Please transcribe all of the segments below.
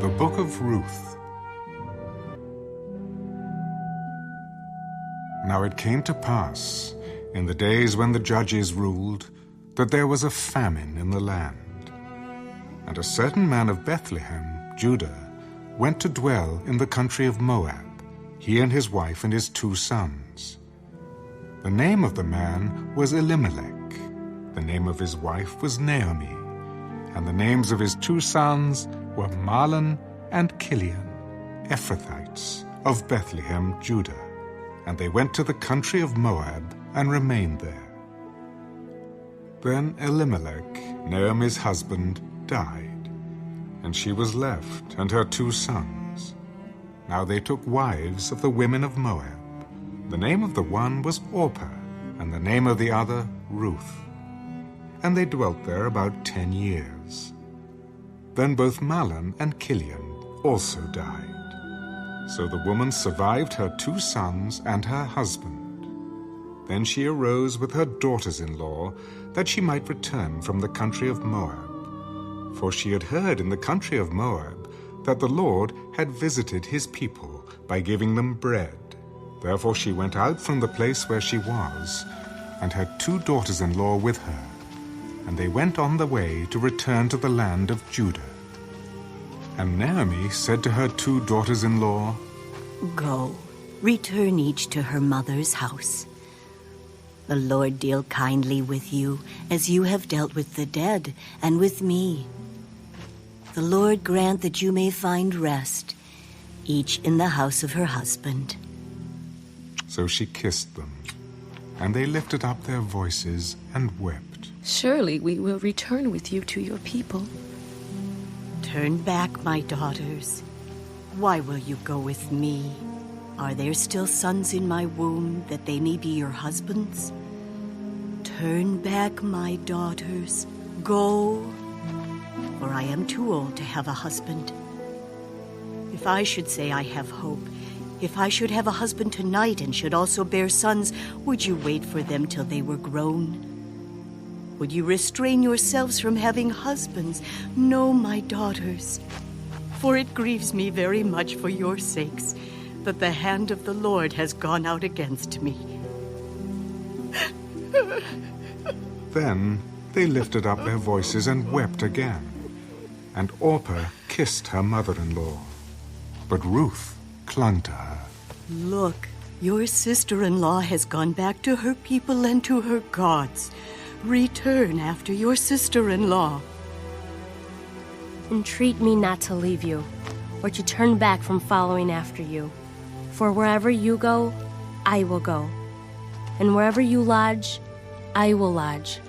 The Book of Ruth. Now it came to pass, in the days when the judges ruled, that there was a famine in the land. And a certain man of Bethlehem, Judah, went to dwell in the country of Moab, he and his wife and his 2 sons. The name of the man was Elimelech. The name of his wife was Naomi. And the names of his 2 sons were Mahlon and Kilion, Ephrathites of Bethlehem, Judah. And they went to the country of Moab and remained there. Then Elimelech, Naomi's husband, died, and she was left and her 2 sons. Now they took wives of the women of Moab. The name of the one was Orpah, and the name of the other Ruth. And they dwelt there about 10 years. Then both Mahlon and Kilion also died. So the woman survived her 2 sons and her husband. Then she arose with her daughters-in-law, that she might return from the country of Moab. For she had heard in the country of Moab that the Lord had visited his people by giving them bread. Therefore she went out from the place where she was, and had 2 daughters-in-law with her. And they went on the way to return to the land of Judah. And Naomi said to her 2 daughters-in-law, Go, return each to her mother's house. The Lord deal kindly with you, as you have dealt with the dead and with me. The Lord grant that you may find rest, each in the house of her husband. So she kissed them, and they lifted up their voices and wept. Surely we will return with you to your people. Turn back, my daughters. Why will you go with me? Are there still sons in my womb, that they may be your husbands? Turn back, my daughters. Go, for I am too old to have a husband. If I should say I have hope, if I should have a husband tonight and should also bear sons, would you wait for them till they were grown? Would you restrain yourselves from having husbands? No, my daughters, for it grieves me very much for your sakes that the hand of the Lord has gone out against me. Then they lifted up their voices and wept again. And Orpah kissed her mother-in-law, but Ruth clung to her. Look, your sister-in-law has gone back to her people and to her gods. Return after your sister-in-law. Entreat me not to leave you, or to turn back from following after you. For wherever you go, I will go. And wherever you lodge, I will lodge.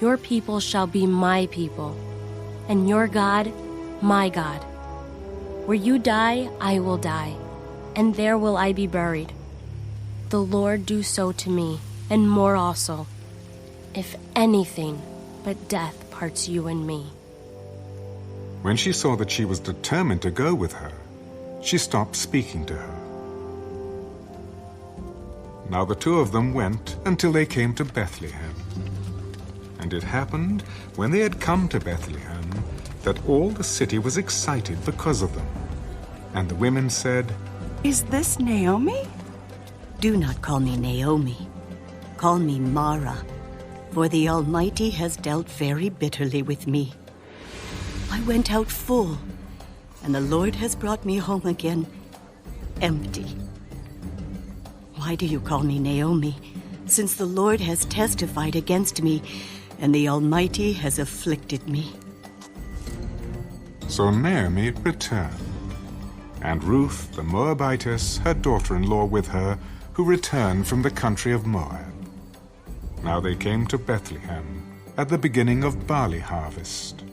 Your people shall be my people, and your God, my God. Where you die, I will die, and there will I be buried. The Lord do so to me, and more also, if anything but death parts you and me. When she saw that she was determined to go with her, she stopped speaking to her. Now the 2 of them went until they came to Bethlehem. And it happened, when they had come to Bethlehem, that all the city was excited because of them. And the women said, Is this Naomi? Do not call me Naomi. Call me Mara, for the Almighty has dealt very bitterly with me. I went out full, and the Lord has brought me home again empty. Why do you call me Naomi, since the Lord has testified against me, and the Almighty has afflicted me? So Naomi returned, and Ruth the Moabitess, her daughter-in-law, with her, who returned from the country of Moab. Now they came to Bethlehem at the beginning of barley harvest.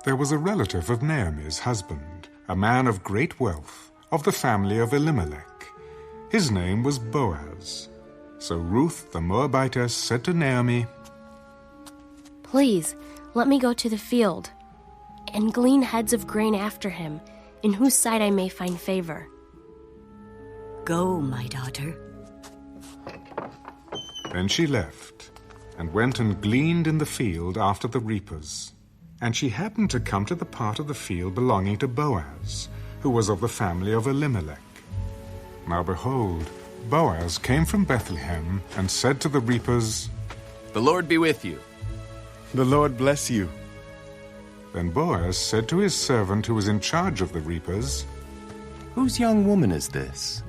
There was a relative of Naomi's husband, a man of great wealth, of the family of Elimelech. His name was Boaz. So Ruth the Moabitess said to Naomi, Please, let me go to the field, and glean heads of grain after him, in whose sight I may find favor. Go, my daughter. Then she left, and went and gleaned in the field after the reapers. And she happened to come to the part of the field belonging to Boaz, who was of the family of Elimelech. Now behold, Boaz came from Bethlehem and said to the reapers, "The Lord be with you." "The Lord bless you." Then Boaz said to his servant who was in charge of the reapers, "Whose young woman is this?"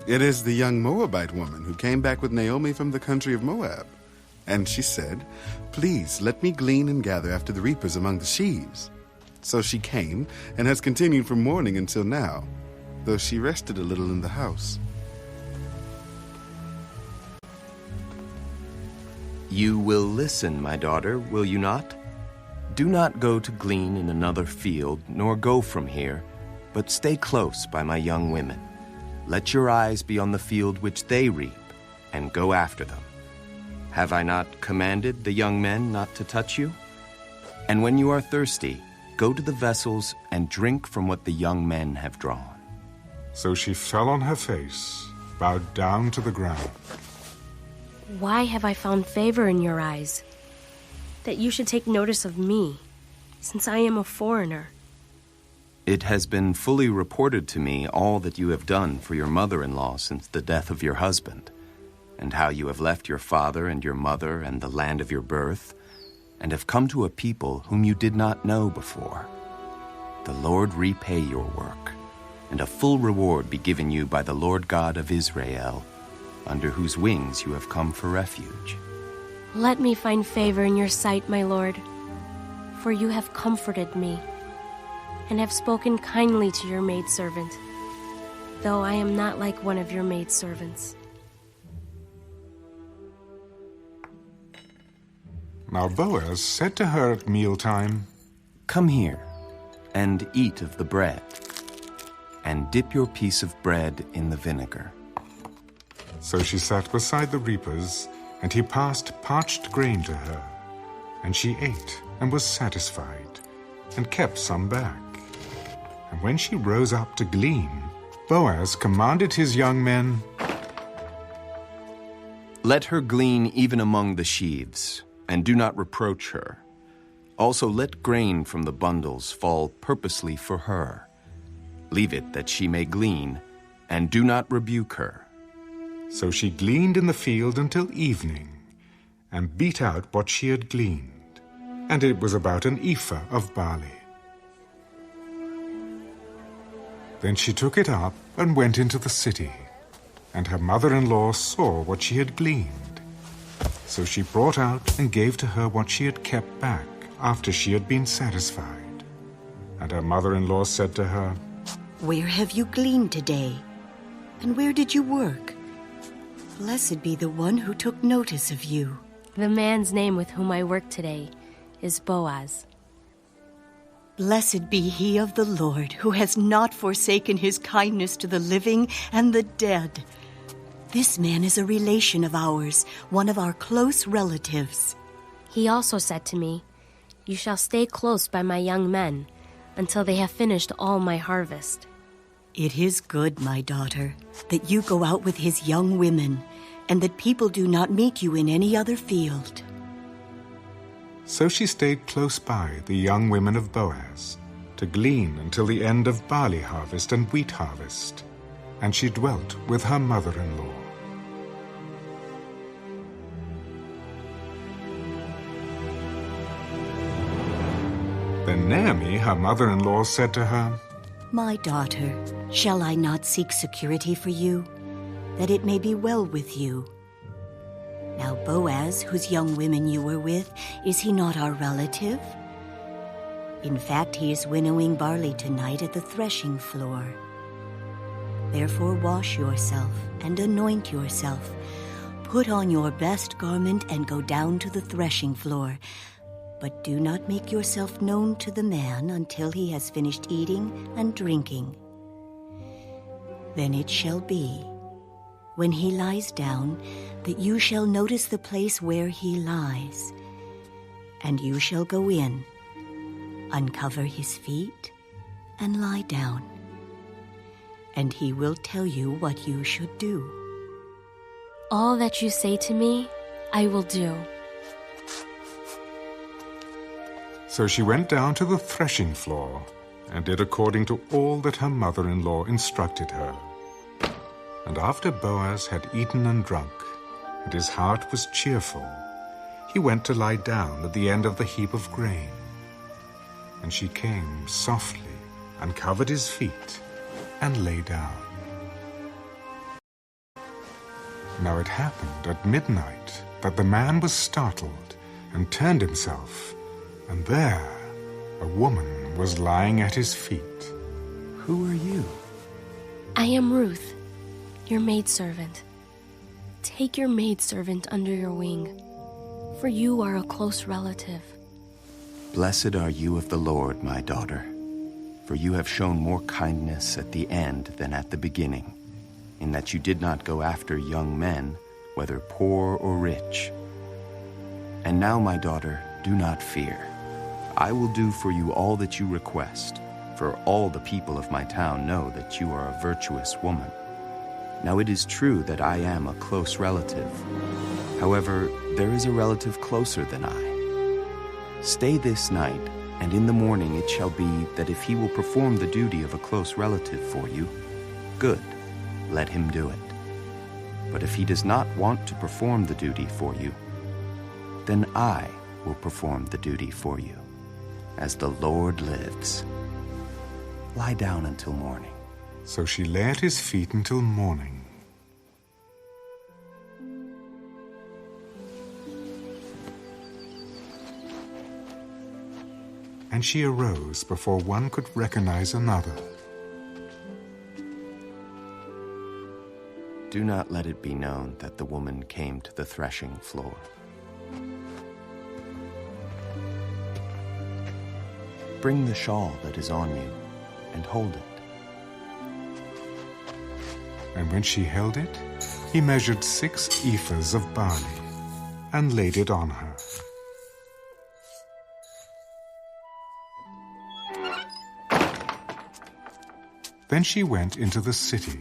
"It is the young Moabite woman who came back with Naomi from the country of Moab. And she said, 'Please let me glean and gather after the reapers among the sheaves.' So she came and has continued from morning until now, though she rested a little in the house." "You will listen, my daughter, will you not? Do not go to glean in another field, nor go from here, but stay close by my young women. Let your eyes be on the field which they reap, and go after them. Have I not commanded the young men not to touch you? And when you are thirsty, go to the vessels and drink from what the young men have drawn." So she fell on her face, bowed down to the ground. Why have I found favor in your eyes, that you should take notice of me, since I am a foreigner? It has been fully reported to me all that you have done for your mother-in-law since the death of your husband, and how you have left your father and your mother and the land of your birth, and have come to a people whom you did not know before. The Lord repay your work, and a full reward be given you by the Lord God of Israel, under whose wings you have come for refuge. Let me find favor in your sight, my Lord, for you have comforted me, and have spoken kindly to your maidservant, though I am not like one of your maidservants. Now Boaz said to her at mealtime, "Come here, and eat of the bread, and dip your piece of bread in the vinegar." So she sat beside the reapers, and he passed parched grain to her. And she ate and was satisfied, and kept some back. And when she rose up to glean, Boaz commanded his young men, "Let her glean even among the sheaves, and do not reproach her. Also let grain from the bundles fall purposely for her. Leave it that she may glean, and do not rebuke her." So she gleaned in the field until evening, and beat out what she had gleaned, and it was about an ephah of barley. Then she took it up and went into the city, and her mother-in-law saw what she had gleaned. So she brought out and gave to her what she had kept back after she had been satisfied. And her mother-in-law said to her, Where have you gleaned today? And where did you work? Blessed be the one who took notice of you. The man's name with whom I work today is Boaz. Blessed be he of the Lord, who has not forsaken his kindness to the living and the dead. This man is a relation of ours, one of our close relatives. He also said to me, You shall stay close by my young men until they have finished all my harvest. It is good, my daughter, that you go out with his young women, and that people do not meet you in any other field. So she stayed close by the young women of Boaz, to glean until the end of barley harvest and wheat harvest, and she dwelt with her mother-in-law. Then Naomi, her mother-in-law, said to her, My daughter, shall I not seek security for you, that it may be well with you? Now Boaz, whose young women you were with, is he not our relative? In fact, he is winnowing barley tonight at the threshing floor. Therefore wash yourself and anoint yourself. Put on your best garment and go down to the threshing floor. But do not make yourself known to the man until he has finished eating and drinking. Then it shall be, when he lies down, that you shall notice the place where he lies. And you shall go in, uncover his feet, and lie down. And he will tell you what you should do. All that you say to me, I will do. So she went down to the threshing floor and did according to all that her mother-in-law instructed her. And after Boaz had eaten and drunk, and his heart was cheerful, he went to lie down at the end of the heap of grain. And she came softly and covered his feet and lay down. Now it happened at midnight that the man was startled and turned himself, and there a woman was lying at his feet. Who are you? I am Ruth, your maidservant. Take your maidservant under your wing, for you are a close relative. Blessed are you of the Lord, my daughter, for you have shown more kindness at the end than at the beginning, in that you did not go after young men, whether poor or rich. And now, my daughter, do not fear. I will do for you all that you request, for all the people of my town know that you are a virtuous woman. Now it is true that I am a close relative. However, there is a relative closer than I. Stay this night, and in the morning it shall be that if he will perform the duty of a close relative for you, good, let him do it. But if he does not want to perform the duty for you, then I will perform the duty for you, as the Lord lives. Lie down until morning. So she lay at his feet until morning. And she arose before one could recognize another. Do not let it be known that the woman came to the threshing floor. Bring the shawl that is on you and hold it. And when she held it, he measured 6 ephahs of barley and laid it on her. Then she went into the city.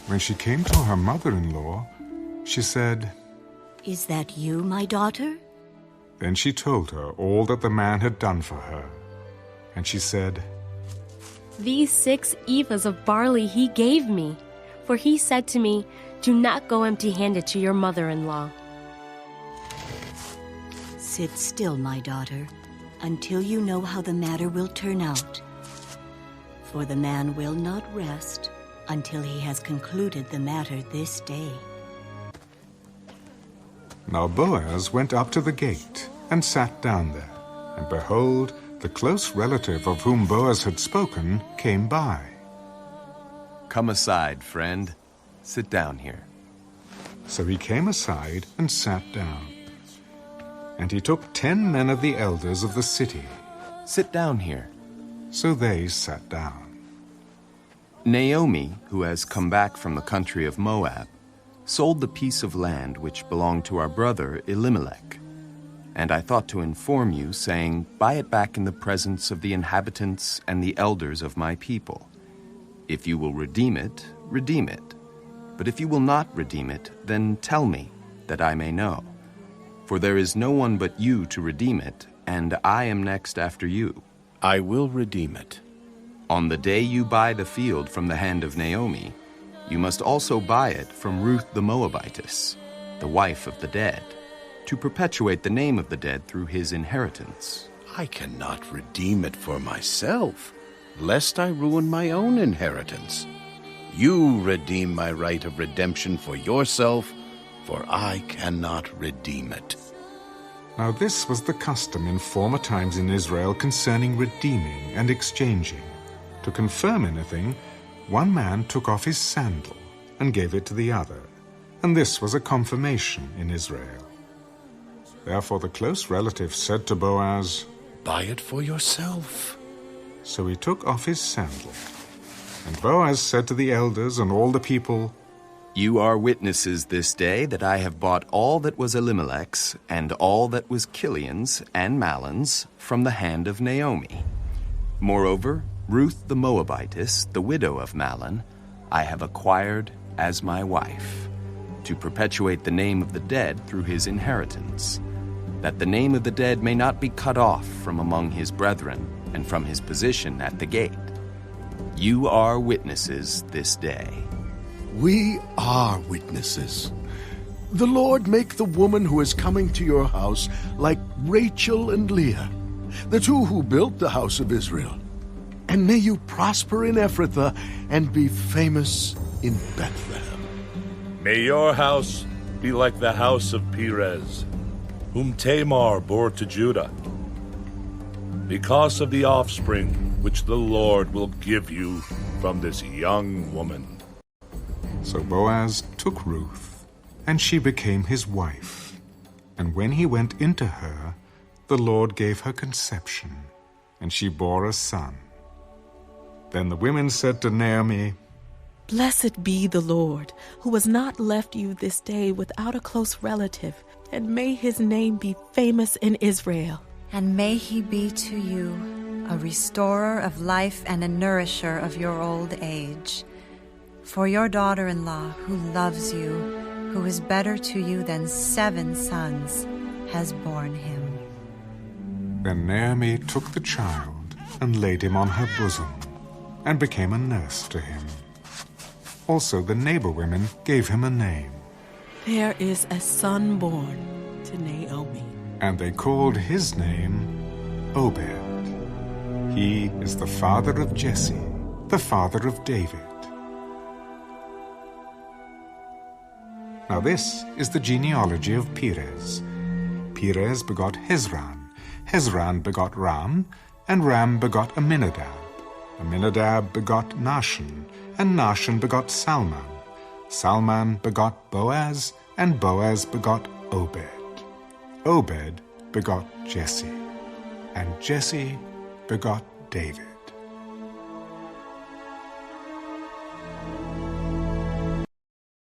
When she came to her mother-in-law, she said, Is that you, my daughter? Then she told her all that the man had done for her. And she said, These 6 ephahs of barley he gave me, for he said to me, Do not go empty-handed to your mother-in-law. Sit still, my daughter, until you know how the matter will turn out. For the man will not rest until he has concluded the matter this day. Now Boaz went up to the gate and sat down there, and behold, the close relative of whom Boaz had spoken came by. Come aside, friend. Sit down here. So he came aside and sat down. And he took 10 men of the elders of the city. Sit down here. So they sat down. Naomi, who has come back from the country of Moab, sold the piece of land which belonged to our brother Elimelech. And I thought to inform you, saying, Buy it back in the presence of the inhabitants and the elders of my people. If you will redeem it, redeem it. But if you will not redeem it, then tell me, that I may know. For there is no one but you to redeem it, and I am next after you. I will redeem it. On the day you buy the field from the hand of Naomi, you must also buy it from Ruth the Moabitess, the wife of the dead, to perpetuate the name of the dead through his inheritance. I cannot redeem it for myself, lest I ruin my own inheritance. You redeem my right of redemption for yourself, for I cannot redeem it. Now this was the custom in former times in Israel concerning redeeming and exchanging. To confirm anything, one man took off his sandal and gave it to the other, and this was a confirmation in Israel. Therefore the close relative said to Boaz, Buy it for yourself. So he took off his sandal. And Boaz said to the elders and all the people, You are witnesses this day that I have bought all that was Elimelech's and all that was Kilion's and Mahlon's from the hand of Naomi. Moreover, Ruth the Moabitess, the widow of Mahlon, I have acquired as my wife, to perpetuate the name of the dead through his inheritance. that the name of the dead may not be cut off from among his brethren and from his position at the gate. You are witnesses this day. We are witnesses. The Lord make the woman who is coming to your house like Rachel and Leah, the two who built the house of Israel. And may you prosper in Ephrathah and be famous in Bethlehem. May your house be like the house of Perez, whom Tamar bore to Judah, because of the offspring which the Lord will give you from this young woman. So Boaz took Ruth, and she became his wife. And when he went into her, the Lord gave her conception, and she bore a son. Then the women said to Naomi, Blessed be the Lord, who has not left you this day without a close relative, and may his name be famous in Israel. And may he be to you a restorer of life and a nourisher of your old age. For your daughter-in-law, who loves you, who is better to you than 7 sons, has borne him. Then Naomi took the child and laid him on her bosom, and became a nurse to him. Also the neighbor women gave him a name. There is a son born to Naomi. And they called his name Obed. He is the father of Jesse, the father of David. Now this is the genealogy of Perez. Perez begot Hezron. Hezron begot Ram, and Ram begot Amminadab. Amminadab begot Nahshon, and Nahshon begot Salmon. Salmon begot Boaz, and Boaz begot Obed. Obed begot Jesse, and Jesse begot David.